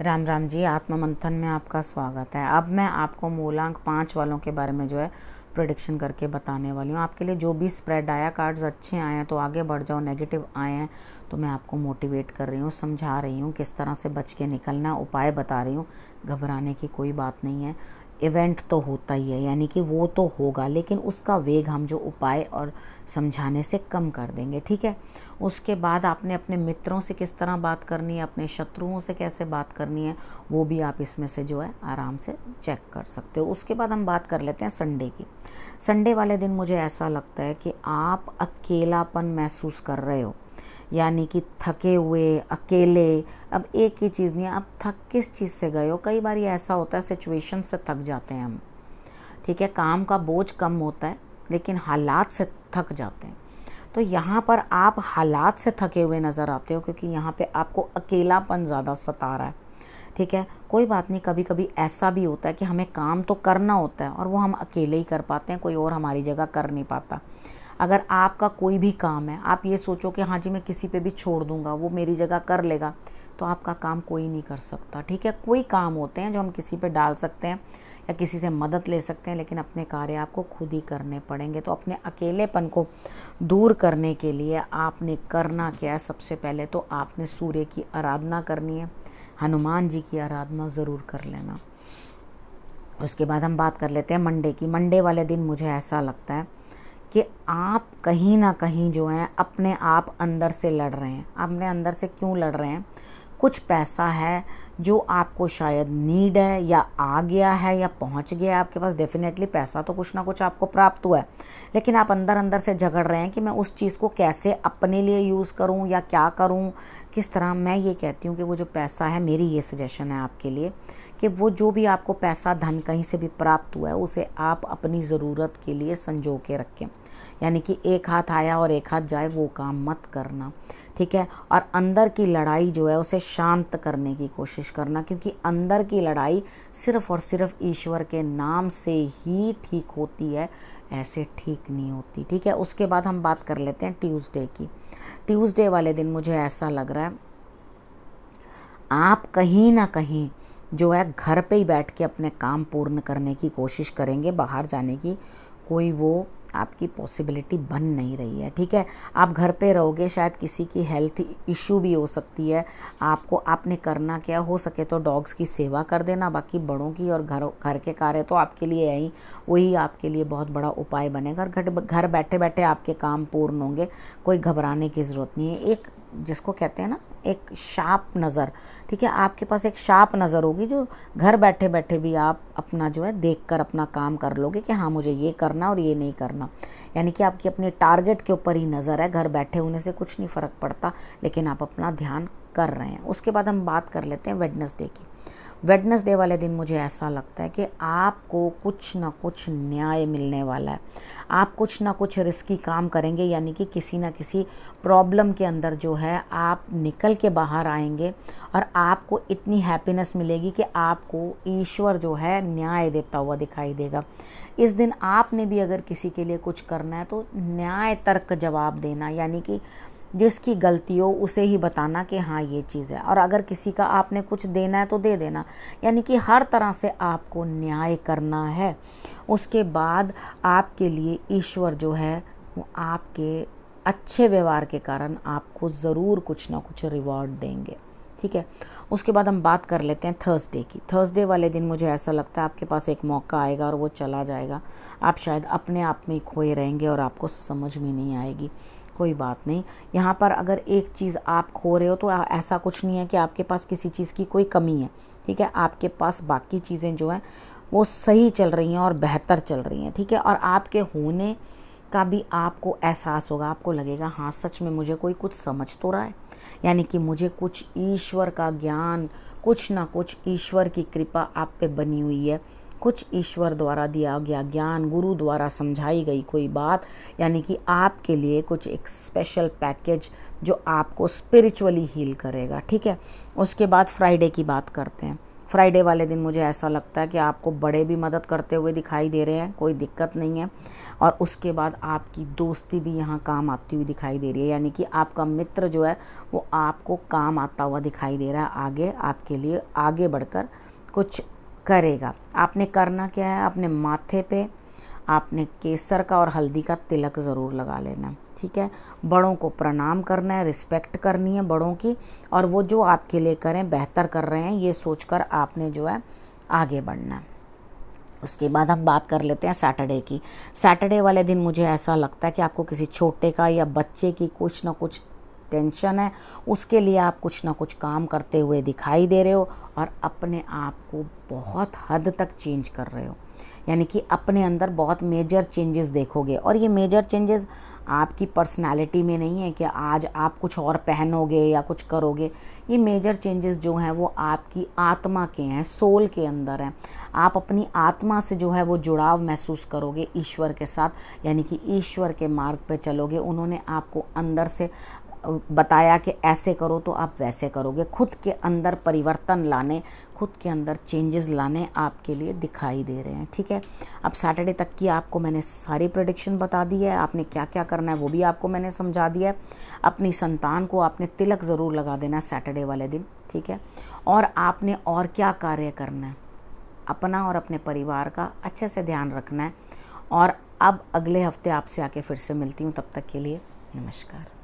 राम राम जी। आत्म मंथन में आपका स्वागत है। अब मैं आपको मूलांक 5 वालों के बारे में जो है प्रेडिक्शन करके बताने वाली हूँ। आपके लिए जो भी स्प्रेड आया, कार्ड्स अच्छे आए हैं तो आगे बढ़ जाओ, नेगेटिव आए हैं तो मैं आपको मोटिवेट कर रही हूँ, समझा रही हूँ किस तरह से बच के निकलना, उपाय बता रही हूँ। घबराने की कोई बात नहीं है। इवेंट तो होता ही है, यानी कि वो तो होगा, लेकिन उसका वेग हम जो उपाय और समझाने से कम कर देंगे, ठीक है। उसके बाद आपने अपने मित्रों से किस तरह बात करनी है, अपने शत्रुओं से कैसे बात करनी है, वो भी आप इसमें से जो है आराम से चेक कर सकते हो। उसके बाद हम बात कर लेते हैं संडे की। संडे वाले दिन मुझे ऐसा लगता है कि आप अकेलापन महसूस कर रहे हो, यानी कि थके हुए, अकेले। अब एक ही चीज़ नहीं है, आप थक किस चीज़ से गए हो। कई बार ये ऐसा होता है, सिचुएशन से थक जाते हैं हम, ठीक है। काम का बोझ कम होता है लेकिन हालात से थक जाते हैं। तो यहाँ पर आप हालात से थके हुए नज़र आते हो, क्योंकि यहाँ पे आपको अकेलापन ज़्यादा सता रहा है, ठीक है। कोई बात नहीं, कभी कभी ऐसा भी होता है कि हमें काम तो करना होता है और वो हम अकेले ही कर पाते हैं, कोई और हमारी जगह कर नहीं पाता। अगर आपका कोई भी काम है, आप ये सोचो कि हाँ जी मैं किसी पे भी छोड़ दूंगा, वो मेरी जगह कर लेगा, तो आपका काम कोई नहीं कर सकता, ठीक है। कोई काम होते हैं जो हम किसी पे डाल सकते हैं या किसी से मदद ले सकते हैं, लेकिन अपने कार्य आपको खुद ही करने पड़ेंगे। तो अपने अकेलेपन को दूर करने के लिए आपने करना क्या है, सबसे पहले तो आपने सूर्य की आराधना करनी है, हनुमान जी की आराधना ज़रूर कर लेना। उसके बाद हम बात कर लेते हैं मंडे की। मंडे वाले दिन मुझे ऐसा लगता है कि आप कहीं ना कहीं जो है अपने आप अंदर से लड़ रहे हैं। अपने अंदर से क्यों लड़ रहे हैं? कुछ पैसा है जो आपको शायद नीड है, या आ गया है, या पहुंच गया है आपके पास। डेफिनेटली पैसा तो कुछ ना कुछ आपको प्राप्त हुआ है, लेकिन आप अंदर अंदर से झगड़ रहे हैं कि मैं उस चीज़ को कैसे अपने लिए यूज़ करूं या क्या करूं, किस तरह। मैं ये कहती हूँ कि वो जो पैसा है, मेरी ये सजेशन है आपके लिए कि वो जो भी आपको पैसा धन कहीं से भी प्राप्त हुआ है, उसे आप अपनी ज़रूरत के लिए संजो के रखें। यानी कि एक हाथ आया और एक हाथ जाए, वो काम मत करना, ठीक है। और अंदर की लड़ाई जो है उसे शांत करने की कोशिश करना, क्योंकि अंदर की लड़ाई सिर्फ और सिर्फ ईश्वर के नाम से ही ठीक होती है, ऐसे ठीक नहीं होती, ठीक है। उसके बाद हम बात कर लेते हैं ट्यूसडे की। ट्यूसडे वाले दिन मुझे ऐसा लग रहा है आप कहीं ना कहीं जो है घर पे ही बैठ के अपने काम पूर्ण करने की कोशिश करेंगे। बाहर जाने की कोई वो आपकी पॉसिबिलिटी बन नहीं रही है, ठीक है। आप घर पे रहोगे, शायद किसी की हेल्थ इशू भी हो सकती है आपको। आपने करना क्या, हो सके तो डॉग्स की सेवा कर देना, बाकी बड़ों की और घर के कार्य तो आपके लिए है ही, वही आपके लिए बहुत बड़ा उपाय बनेगा। घर बैठे बैठे आपके काम पूर्ण होंगे, कोई घबराने की ज़रूरत नहीं है। एक जिसको कहते हैं ना, एक शार्प नज़र, ठीक है। आपके पास एक शार्प नज़र होगी जो घर बैठे बैठे भी आप अपना जो है देखकर अपना काम कर लोगे कि हाँ मुझे ये करना और ये नहीं करना। यानी कि आपकी अपने टारगेट के ऊपर ही नज़र है। घर बैठे होने से कुछ नहीं फ़र्क पड़ता, लेकिन आप अपना ध्यान कर रहे हैं। उसके बाद हम बात कर लेते हैं वेडनेसडे की। वेडनेसडे वाले दिन मुझे ऐसा लगता है कि आपको कुछ ना कुछ न्याय मिलने वाला है। आप कुछ ना कुछ रिस्की काम करेंगे, यानी कि किसी ना किसी प्रॉब्लम के अंदर जो है आप निकल के बाहर आएंगे, और आपको इतनी हैप्पीनेस मिलेगी कि आपको ईश्वर जो है न्याय देता हुआ दिखाई देगा। इस दिन आपने भी अगर किसी के लिए कुछ करना है तो न्याय तर्क जवाब देना, यानी कि जिसकी गलती हो उसे ही बताना कि हाँ ये चीज़ है, और अगर किसी का आपने कुछ देना है तो दे देना, यानी कि हर तरह से आपको न्याय करना है। उसके बाद आपके लिए ईश्वर जो है वो आपके अच्छे व्यवहार के कारण आपको ज़रूर कुछ ना कुछ रिवॉर्ड देंगे, ठीक है। उसके बाद हम बात कर लेते हैं थर्सडे की। थर्सडे वाले दिन मुझे ऐसा लगता है आपके पास एक मौका आएगा और वो चला जाएगा। आप शायद अपने आप में ही खोए रहेंगे और आपको समझ में नहीं आएगी। कोई बात नहीं, यहाँ पर अगर एक चीज़ आप खो रहे हो तो ऐसा कुछ नहीं है कि आपके पास किसी चीज़ की कोई कमी है, ठीक है। आपके पास बाकी चीज़ें जो हैं वो सही चल रही हैं और बेहतर चल रही हैं, ठीक है। और आपके होने का भी आपको एहसास होगा, आपको लगेगा हाँ सच में मुझे कोई कुछ समझ तो रहा है, यानी कि मुझे कुछ ईश्वर का ज्ञान, कुछ ना कुछ ईश्वर की कृपा आप पे बनी हुई है, कुछ ईश्वर द्वारा दिया गया ज्ञान, गुरु द्वारा समझाई गई कोई बात, यानी कि आपके लिए कुछ एक स्पेशल पैकेज जो आपको स्पिरिचुअली हील करेगा, ठीक है। उसके बाद फ्राइडे की बात करते हैं। फ्राइडे वाले दिन मुझे ऐसा लगता है कि आपको बड़े भी मदद करते हुए दिखाई दे रहे हैं, कोई दिक्कत नहीं है। और उसके बाद आपकी दोस्ती भी यहाँ काम आती हुई दिखाई दे रही है, यानी कि आपका मित्र जो है वो आपको काम आता हुआ दिखाई दे रहा है, आगे आपके लिए आगे बढ़कर कुछ करेगा। आपने करना क्या है, अपने माथे पे आपने केसर का और हल्दी का तिलक ज़रूर लगा लेना, ठीक है। बड़ों को प्रणाम करना है, रिस्पेक्ट करनी है बड़ों की, और वो जो आपके लिए करें बेहतर कर रहे हैं ये सोचकर आपने जो है आगे बढ़ना है। उसके बाद हम बात कर लेते हैं सैटरडे की। सैटरडे वाले दिन मुझे ऐसा लगता है कि आपको किसी छोटे का या बच्चे की कुछ ना कुछ टेंशन है, उसके लिए आप कुछ ना कुछ काम करते हुए दिखाई दे रहे हो और अपने आप को बहुत हद तक चेंज कर रहे हो, यानी कि अपने अंदर बहुत मेजर चेंजेस देखोगे। और ये मेजर चेंजेस आपकी पर्सनालिटी में नहीं है कि आज आप कुछ और पहनोगे या कुछ करोगे। ये मेजर चेंजेस जो हैं वो आपकी आत्मा के हैं, सोल के अंदर हैं। आप अपनी आत्मा से जो है वो जुड़ाव महसूस करोगे ईश्वर के साथ, यानी कि ईश्वर के मार्ग पे चलोगे। उन्होंने आपको अंदर से बताया कि ऐसे करो तो आप वैसे करोगे। खुद के अंदर परिवर्तन लाने, खुद के अंदर चेंजेस लाने आपके लिए दिखाई दे रहे हैं, ठीक है। अब सैटरडे तक की आपको मैंने सारी प्रेडिक्शन बता दी है, आपने क्या क्या करना है वो भी आपको मैंने समझा दिया है। अपनी संतान को आपने तिलक ज़रूर लगा देना सैटरडे वाले दिन, ठीक है। और आपने और क्या कार्य करना है, अपना और अपने परिवार का अच्छे से ध्यान रखना है। और अब अगले हफ्ते आपसे आके फिर से मिलती हूँ, तब तक के लिए नमस्कार।